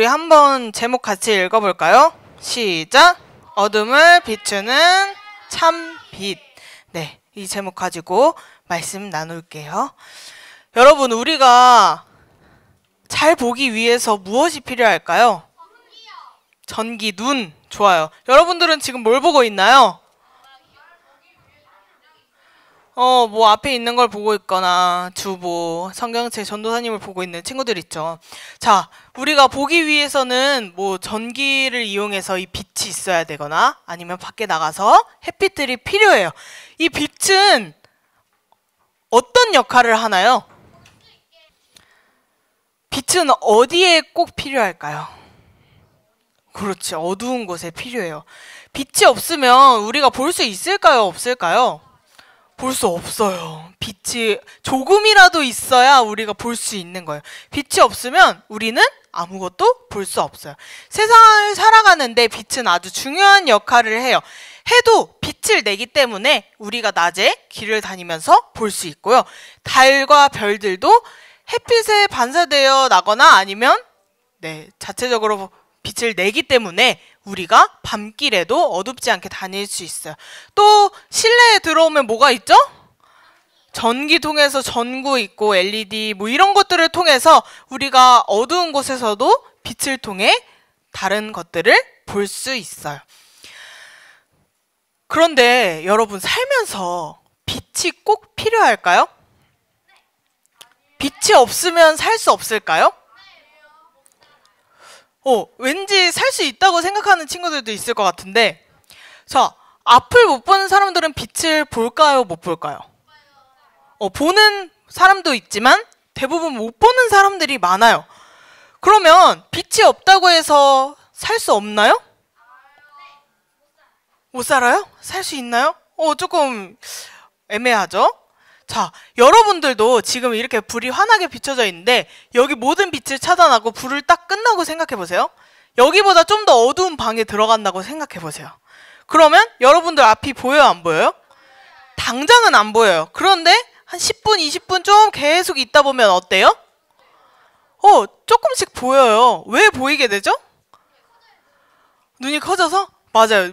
우리 한번 제목 같이 읽어볼까요? 시작! 어둠을 비추는 참 빛. 네, 이 제목 가지고 말씀 나눌게요. 여러분, 우리가 잘 보기 위해서 무엇이 필요할까요? 전기, 눈. 좋아요. 여러분들은 지금 뭘 보고 있나요? 뭐 앞에 있는 걸 보고 있거나 주보, 성경책, 전도사님을 보고 있는 친구들 있죠. 자, 우리가 보기 위해서는 뭐 전기를 이용해서 이 빛이 있어야 되거나 아니면 밖에 나가서 햇빛들이 필요해요. 이 빛은 어떤 역할을 하나요? 빛은 어디에 꼭 필요할까요? 그렇지, 어두운 곳에 필요해요. 빛이 없으면 우리가 볼 수 있을까요? 없을까요? 볼 수 없어요. 빛이 조금이라도 있어야 우리가 볼 수 있는 거예요. 빛이 없으면 우리는 아무것도 볼 수 없어요. 세상을 살아가는데 빛은 아주 중요한 역할을 해요. 해도 빛을 내기 때문에 우리가 낮에 길을 다니면서 볼 수 있고요. 달과 별들도 햇빛에 반사되어 나거나 아니면 자체적으로 빛을 내기 때문에 우리가 밤길에도 어둡지 않게 다닐 수 있어요. 또 실내에 들어오면 뭐가 있죠? 전기통에서 전구 있고 LED 뭐 이런 것들을 통해서 우리가 어두운 곳에서도 빛을 통해 다른 것들을 볼 수 있어요. 그런데 여러분, 살면서 빛이 꼭 필요할까요? 빛이 없으면 살 수 없을까요? 왠지 살 수 있다고 생각하는 친구들도 있을 것 같은데, 자, 앞을 못 보는 사람들은 빛을 볼까요? 못 볼까요? 보는 사람도 있지만 대부분 못 보는 사람들이 많아요. 그러면 빛이 없다고 해서 살 수 없나요? 못 살아요? 살 수 있나요? 조금 애매하죠? 자, 여러분들도 지금 이렇게 불이 환하게 비춰져 있는데 여기 모든 빛을 차단하고 불을 딱 끝나고 생각해 보세요. 여기보다 좀 더 어두운 방에 들어간다고 생각해 보세요. 그러면 여러분들 앞이 보여요, 안 보여요? 당장은 안 보여요. 그런데 한 10분, 20분 좀 계속 있다 보면 어때요? 조금씩 보여요. 왜 보이게 되죠? 눈이 커져서? 맞아요.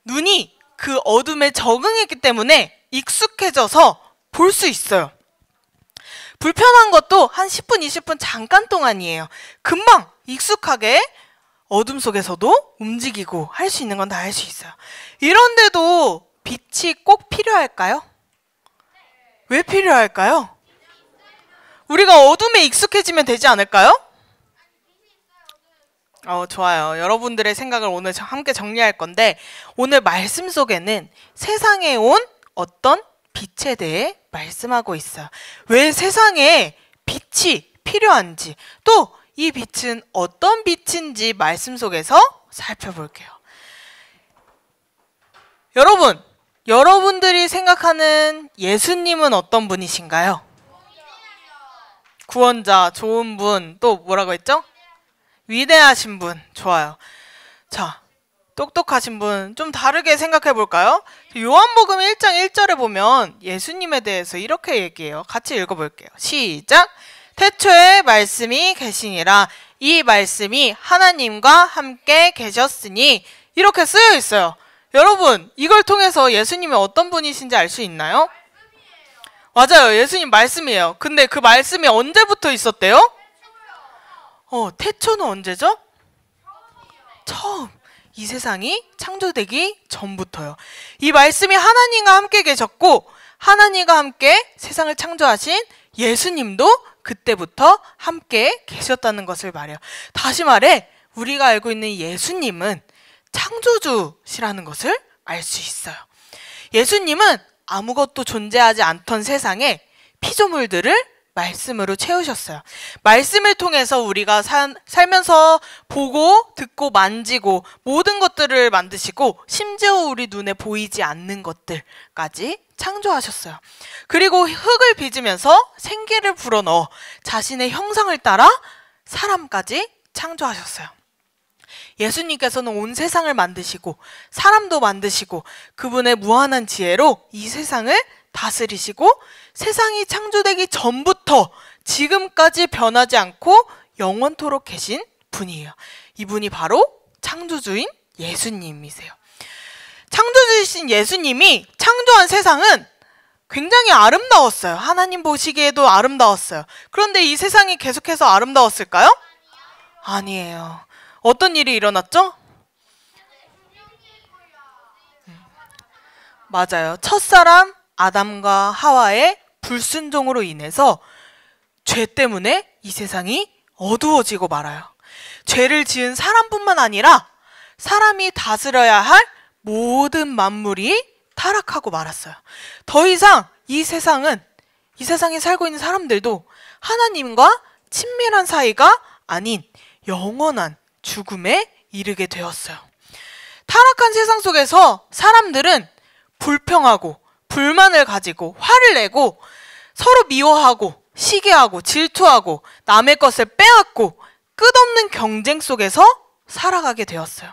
눈이 그 어둠에 적응했기 때문에 익숙해져서 볼 수 있어요. 불편한 것도 한 10분, 20분 잠깐 동안이에요. 금방 익숙하게 어둠 속에서도 움직이고 할 수 있는 건 다 할 수 있어요. 이런데도 빛이 꼭 필요할까요? 왜 필요할까요? 우리가 어둠에 익숙해지면 되지 않을까요? 좋아요. 여러분들의 생각을 오늘 함께 정리할 건데, 오늘 말씀 속에는 세상에 온 어떤 빛에 대해 말씀하고 있어요. 왜 세상에 빛이 필요한지, 또 이 빛은 어떤 빛인지 말씀 속에서 살펴볼게요. 여러분, 여러분들이 생각하는 예수님은 어떤 분이신가요? 구원자, 좋은 분, 또 뭐라고 했죠? 위대하신 분. 좋아요. 자, 똑똑하신 분, 좀 다르게 생각해 볼까요? 요한복음 1장 1절에 보면 예수님에 대해서 이렇게 얘기해요. 같이 읽어볼게요. 시작! 태초에 말씀이 계시니라. 이 말씀이 하나님과 함께 계셨으니. 이렇게 쓰여 있어요. 여러분, 이걸 통해서 예수님이 어떤 분이신지 알 수 있나요? 맞아요. 예수님 말씀이에요. 근데 그 말씀이 언제부터 있었대요? 태초는 언제죠? 처음. 이 세상이 창조되기 전부터요. 이 말씀이 하나님과 함께 계셨고, 하나님과 함께 세상을 창조하신 예수님도 그때부터 함께 계셨다는 것을 말해요. 다시 말해, 우리가 알고 있는 예수님은 창조주시라는 것을 알 수 있어요. 예수님은 아무것도 존재하지 않던 세상에 피조물들을 말씀으로 채우셨어요. 말씀을 통해서 우리가 살면서 보고 듣고 만지고 모든 것들을 만드시고, 심지어 우리 눈에 보이지 않는 것들까지 창조하셨어요. 그리고 흙을 빚으면서 생기를 불어넣어 자신의 형상을 따라 사람까지 창조하셨어요. 예수님께서는 온 세상을 만드시고 사람도 만드시고 그분의 무한한 지혜로 이 세상을 다스리시고 세상이 창조되기 전부터 지금까지 변하지 않고 영원토록 계신 분이에요. 이분이 바로 창조주인 예수님이세요. 창조주이신 예수님이 창조한 세상은 굉장히 아름다웠어요. 하나님 보시기에도 아름다웠어요. 그런데 이 세상이 계속해서 아름다웠을까요? 아니에요. 어떤 일이 일어났죠? 맞아요. 첫사람 아담과 하와의 불순종으로 인해서 죄 때문에 이 세상이 어두워지고 말아요. 죄를 지은 사람뿐만 아니라 사람이 다스려야 할 모든 만물이 타락하고 말았어요. 더 이상 이 세상에 살고 있는 사람들도 하나님과 친밀한 사이가 아닌 영원한 죽음에 이르게 되었어요. 타락한 세상 속에서 사람들은 불평하고 불만을 가지고 화를 내고 서로 미워하고 시기하고 질투하고 남의 것을 빼앗고 끝없는 경쟁 속에서 살아가게 되었어요.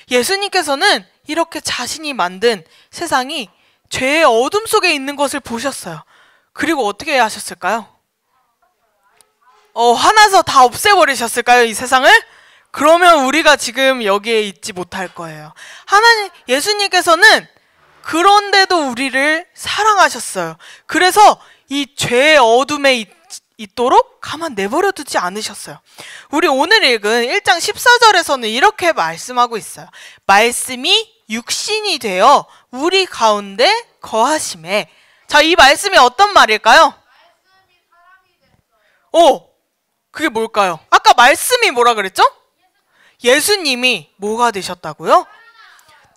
예수님께서는 이렇게 자신이 만든 세상이 죄의 어둠 속에 있는 것을 보셨어요. 그리고 어떻게 하셨을까요? 화나서 다 없애버리셨을까요, 이 세상을? 그러면 우리가 지금 여기에 있지 못할 거예요. 예수님께서는 그런데도 우리를 사랑하셨어요. 그래서 이 죄의 어둠에 있도록 가만 내버려 두지 않으셨어요. 우리 오늘 읽은 1장 14절에서는 이렇게 말씀하고 있어요. 말씀이 육신이 되어 우리 가운데 거하심에. 자, 이 말씀이 어떤 말일까요? 그게 뭘까요? 아까 말씀이 뭐라 그랬죠? 예수님이 뭐가 되셨다고요?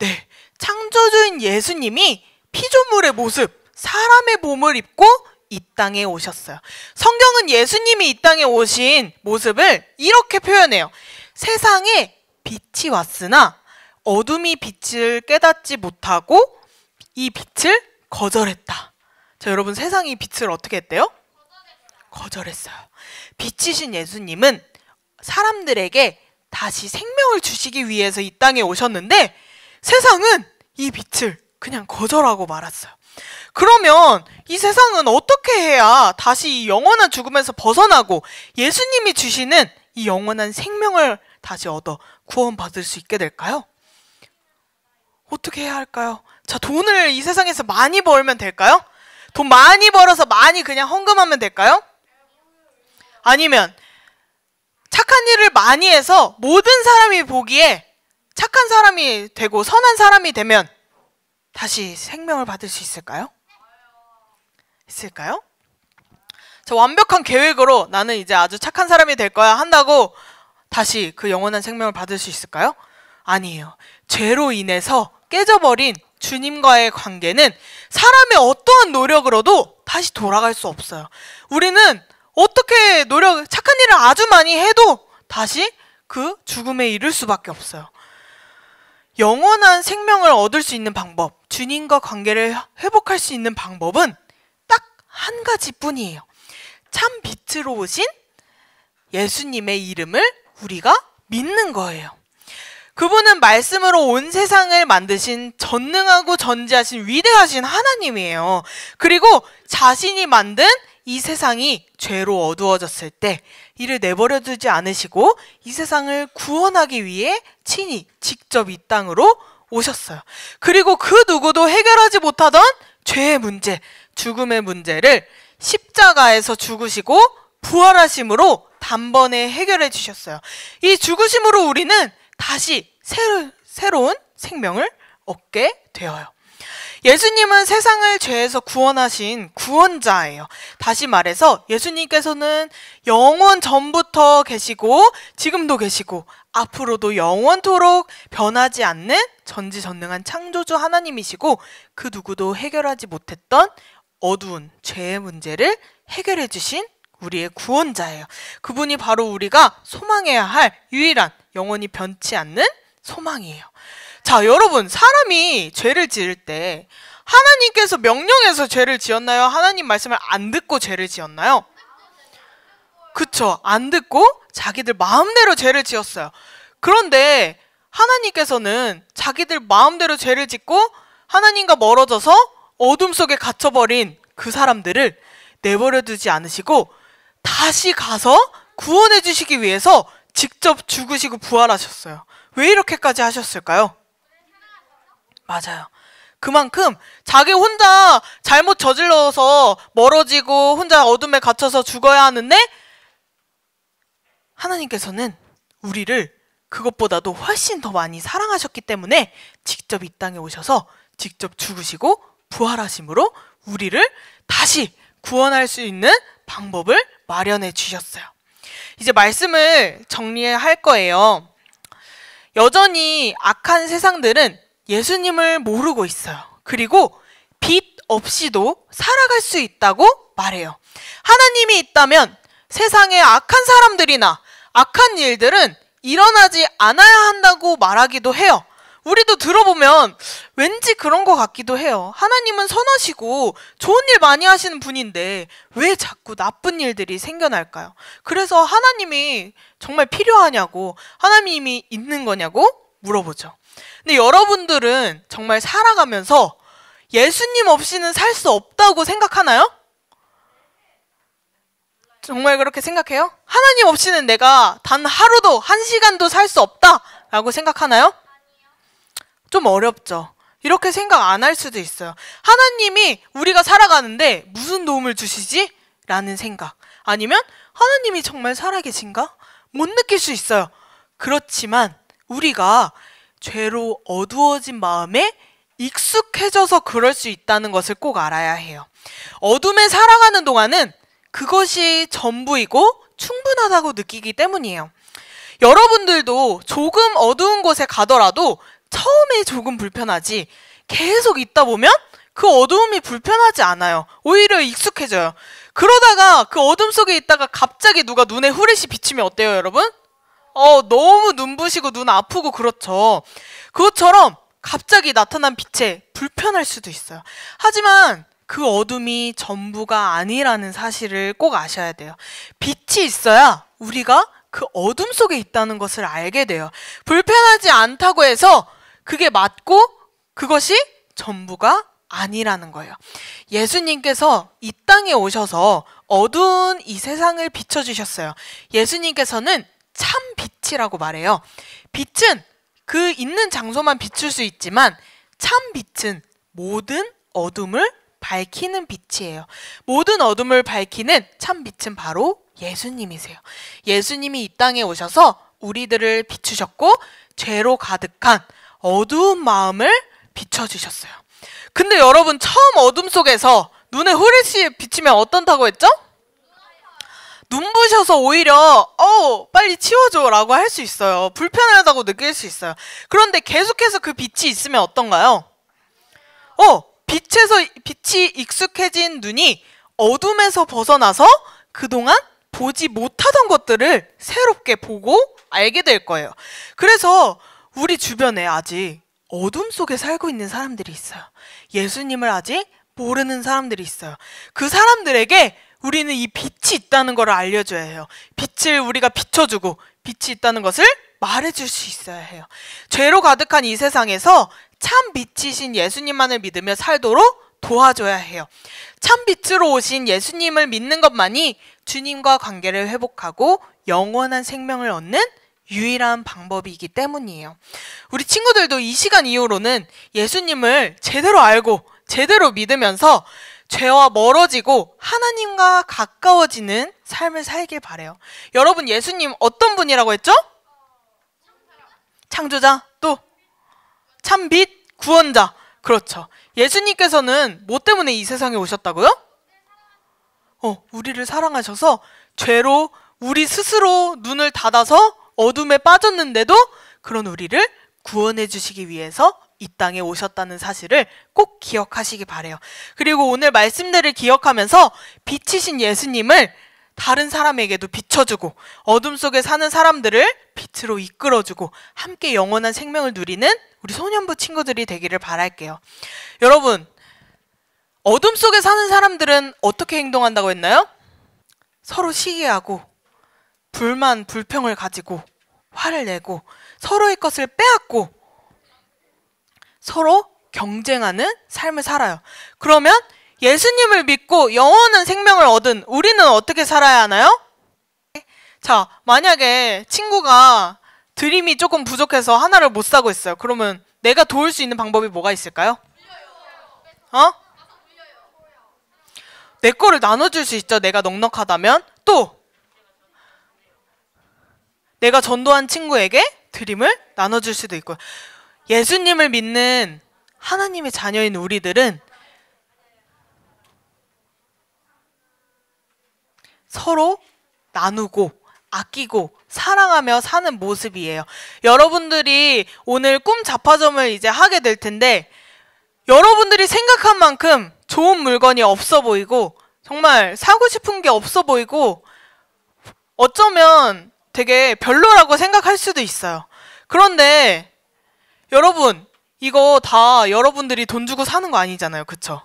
네, 창조주인 예수님이 피조물의 모습, 사람의 몸을 입고 이 땅에 오셨어요. 성경은 예수님이 이 땅에 오신 모습을 이렇게 표현해요. 세상에 빛이 왔으나 어둠이 빛을 깨닫지 못하고 이 빛을 거절했다. 자, 여러분, 세상이 빛을 어떻게 했대요? 거절했어요. 빛이신 예수님은 사람들에게 다시 생명을 주시기 위해서 이 땅에 오셨는데 세상은 이 빛을 그냥 거절하고 말았어요. 그러면 이 세상은 어떻게 해야 다시 이 영원한 죽음에서 벗어나고 예수님이 주시는 이 영원한 생명을 다시 얻어 구원받을 수 있게 될까요? 어떻게 해야 할까요? 자, 돈을 이 세상에서 많이 벌면 될까요? 돈 많이 벌어서 많이 그냥 헌금하면 될까요? 아니면 착한 일을 많이 해서 모든 사람이 보기에 착한 사람이 되고 선한 사람이 되면 다시 생명을 받을 수 있을까요? 있을까요? 저 완벽한 계획으로 나는 이제 아주 착한 사람이 될 거야 한다고 다시 그 영원한 생명을 받을 수 있을까요? 아니에요. 죄로 인해서 깨져버린 주님과의 관계는 사람의 어떠한 노력으로도 다시 돌아갈 수 없어요. 우리는 어떻게 착한 일을 아주 많이 해도 다시 그 죽음에 이를 수밖에 없어요. 영원한 생명을 얻을 수 있는 방법, 주님과 관계를 회복할 수 있는 방법은 딱 한 가지뿐이에요. 참 빛으로 오신 예수님의 이름을 우리가 믿는 거예요. 그분은 말씀으로 온 세상을 만드신 전능하고 전지하신 위대하신 하나님이에요. 그리고 자신이 만든 이 세상이 죄로 어두워졌을 때 이를 내버려 두지 않으시고 이 세상을 구원하기 위해 친히 직접 이 땅으로 오셨어요. 그리고 그 누구도 해결하지 못하던 죄의 문제, 죽음의 문제를 십자가에서 죽으시고 부활하심으로 단번에 해결해 주셨어요. 이 죽으심으로 우리는 다시 새로운 생명을 얻게 되어요. 예수님은 세상을 죄에서 구원하신 구원자예요. 다시 말해서 예수님께서는 영원 전부터 계시고 지금도 계시고 앞으로도 영원토록 변하지 않는 전지전능한 창조주 하나님이시고 그 누구도 해결하지 못했던 어두운 죄의 문제를 해결해 주신 우리의 구원자예요. 그분이 바로 우리가 소망해야 할 유일한 영원히 변치 않는 소망이에요. 자, 여러분, 사람이 죄를 지을 때 하나님께서 명령해서 죄를 지었나요? 하나님 말씀을 안 듣고 죄를 지었나요? 그쵸, 안 듣고 자기들 마음대로 죄를 지었어요. 그런데 하나님께서는 자기들 마음대로 죄를 짓고 하나님과 멀어져서 어둠 속에 갇혀버린 그 사람들을 내버려 두지 않으시고 다시 가서 구원해 주시기 위해서 직접 죽으시고 부활하셨어요. 왜 이렇게까지 하셨을까요? 맞아요. 그만큼 자기 혼자 잘못 저질러서 멀어지고 혼자 어둠에 갇혀서 죽어야 하는데 하나님께서는 우리를 그것보다도 훨씬 더 많이 사랑하셨기 때문에 직접 이 땅에 오셔서 직접 죽으시고 부활하심으로 우리를 다시 구원할 수 있는 방법을 마련해 주셨어요. 이제 말씀을 정리할 거예요. 여전히 악한 세상들은 예수님을 모르고 있어요. 그리고 빛 없이도 살아갈 수 있다고 말해요. 하나님이 있다면 세상에 악한 사람들이나 악한 일들은 일어나지 않아야 한다고 말하기도 해요. 우리도 들어보면 왠지 그런 것 같기도 해요. 하나님은 선하시고 좋은 일 많이 하시는 분인데 왜 자꾸 나쁜 일들이 생겨날까요? 그래서 하나님이 정말 필요하냐고, 하나님이 있는 거냐고 물어보죠. 근데 여러분들은 정말 살아가면서 예수님 없이는 살 수 없다고 생각하나요? 정말 그렇게 생각해요? 하나님 없이는 내가 단 하루도, 한 시간도 살 수 없다라고 생각하나요? 좀 어렵죠. 이렇게 생각 안 할 수도 있어요. 하나님이 우리가 살아가는데 무슨 도움을 주시지? 라는 생각. 아니면 하나님이 정말 살아계신가? 못 느낄 수 있어요. 그렇지만 우리가 죄로 어두워진 마음에 익숙해져서 그럴 수 있다는 것을 꼭 알아야 해요. 어둠에 살아가는 동안은 그것이 전부이고 충분하다고 느끼기 때문이에요. 여러분들도 조금 어두운 곳에 가더라도 처음에 조금 불편하지 계속 있다 보면 그 어두움이 불편하지 않아요. 오히려 익숙해져요. 그러다가 그 어둠 속에 있다가 갑자기 누가 눈에 후레쉬 비치면 어때요, 여러분? 너무 눈부시고 눈 아프고 그렇죠. 그것처럼 갑자기 나타난 빛에 불편할 수도 있어요. 하지만 그 어둠이 전부가 아니라는 사실을 꼭 아셔야 돼요. 빛이 있어야 우리가 그 어둠 속에 있다는 것을 알게 돼요. 불편하지 않다고 해서 그게 맞고 그것이 전부가 아니라는 거예요. 예수님께서 이 땅에 오셔서 어두운 이 세상을 비춰주셨어요. 예수님께서는 참 빛이라고 말해요. 빛은 그 있는 장소만 비출 수 있지만 참 빛은 모든 어둠을 밝히는 빛이에요. 모든 어둠을 밝히는 참 빛은 바로 예수님이세요. 예수님이 이 땅에 오셔서 우리들을 비추셨고 죄로 가득한 어두운 마음을 비춰주셨어요. 근데 여러분, 처음 어둠 속에서 눈에 후레쉬 비치면 어떻다고 했죠? 눈부셔서 오히려 빨리 치워줘 라고 할 수 있어요. 불편하다고 느낄 수 있어요. 그런데 계속해서 그 빛이 있으면 어떤가요? 빛이 익숙해진 눈이 어둠에서 벗어나서 그동안 보지 못하던 것들을 새롭게 보고 알게 될 거예요. 그래서 우리 주변에 아직 어둠 속에 살고 있는 사람들이 있어요. 예수님을 아직 모르는 사람들이 있어요. 그 사람들에게 우리는 이 빛이 있다는 것을 알려줘야 해요. 빛을 우리가 비춰주고 빛이 있다는 것을 말해줄 수 있어야 해요. 죄로 가득한 이 세상에서 참 빛이신 예수님만을 믿으며 살도록 도와줘야 해요. 참 빛으로 오신 예수님을 믿는 것만이 주님과 관계를 회복하고 영원한 생명을 얻는 유일한 방법이기 때문이에요. 우리 친구들도 이 시간 이후로는 예수님을 제대로 알고 제대로 믿으면서 죄와 멀어지고 하나님과 가까워지는 삶을 살길 바래요. 여러분, 예수님 어떤 분이라고 했죠? 창조자, 또 참빛, 구원자. 그렇죠. 예수님께서는 뭐 때문에 이 세상에 오셨다고요? 우리를 사랑하셔서 죄로 우리 스스로 눈을 닫아서 어둠에 빠졌는데도 그런 우리를 구원해 주시기 위해서 이 땅에 오셨다는 사실을 꼭 기억하시기 바래요. 그리고 오늘 말씀들을 기억하면서 빛이신 예수님을 다른 사람에게도 비춰주고 어둠 속에 사는 사람들을 빛으로 이끌어주고 함께 영원한 생명을 누리는 우리 소년부 친구들이 되기를 바랄게요. 여러분, 어둠 속에 사는 사람들은 어떻게 행동한다고 했나요? 서로 시기하고 불만, 불평을 가지고 화를 내고 서로의 것을 빼앗고 서로 경쟁하는 삶을 살아요. 그러면 예수님을 믿고 영원한 생명을 얻은 우리는 어떻게 살아야 하나요? 자, 만약에 친구가 드림이 조금 부족해서 하나를 못 사고 있어요. 그러면 내가 도울 수 있는 방법이 뭐가 있을까요? 어? 내 거를 나눠줄 수 있죠. 내가 넉넉하다면. 또 내가 전도한 친구에게 드림을 나눠줄 수도 있고요. 예수님을 믿는 하나님의 자녀인 우리들은 서로 나누고 아끼고 사랑하며 사는 모습이에요. 여러분들이 오늘 꿈 잡화점을 이제 하게 될 텐데 여러분들이 생각한 만큼 좋은 물건이 없어 보이고 정말 사고 싶은 게 없어 보이고 어쩌면 되게 별로라고 생각할 수도 있어요. 그런데 여러분, 이거 다 여러분들이 돈 주고 사는 거 아니잖아요. 그쵸?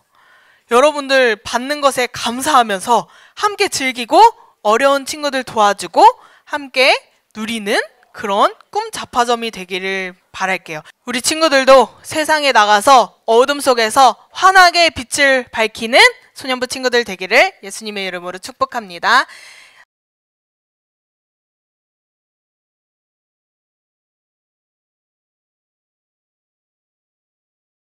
여러분들 받는 것에 감사하면서 함께 즐기고 어려운 친구들 도와주고 함께 누리는 그런 꿈 잡화점이 되기를 바랄게요. 우리 친구들도 세상에 나가서 어둠 속에서 환하게 빛을 밝히는 소년부 친구들 되기를 예수님의 이름으로 축복합니다.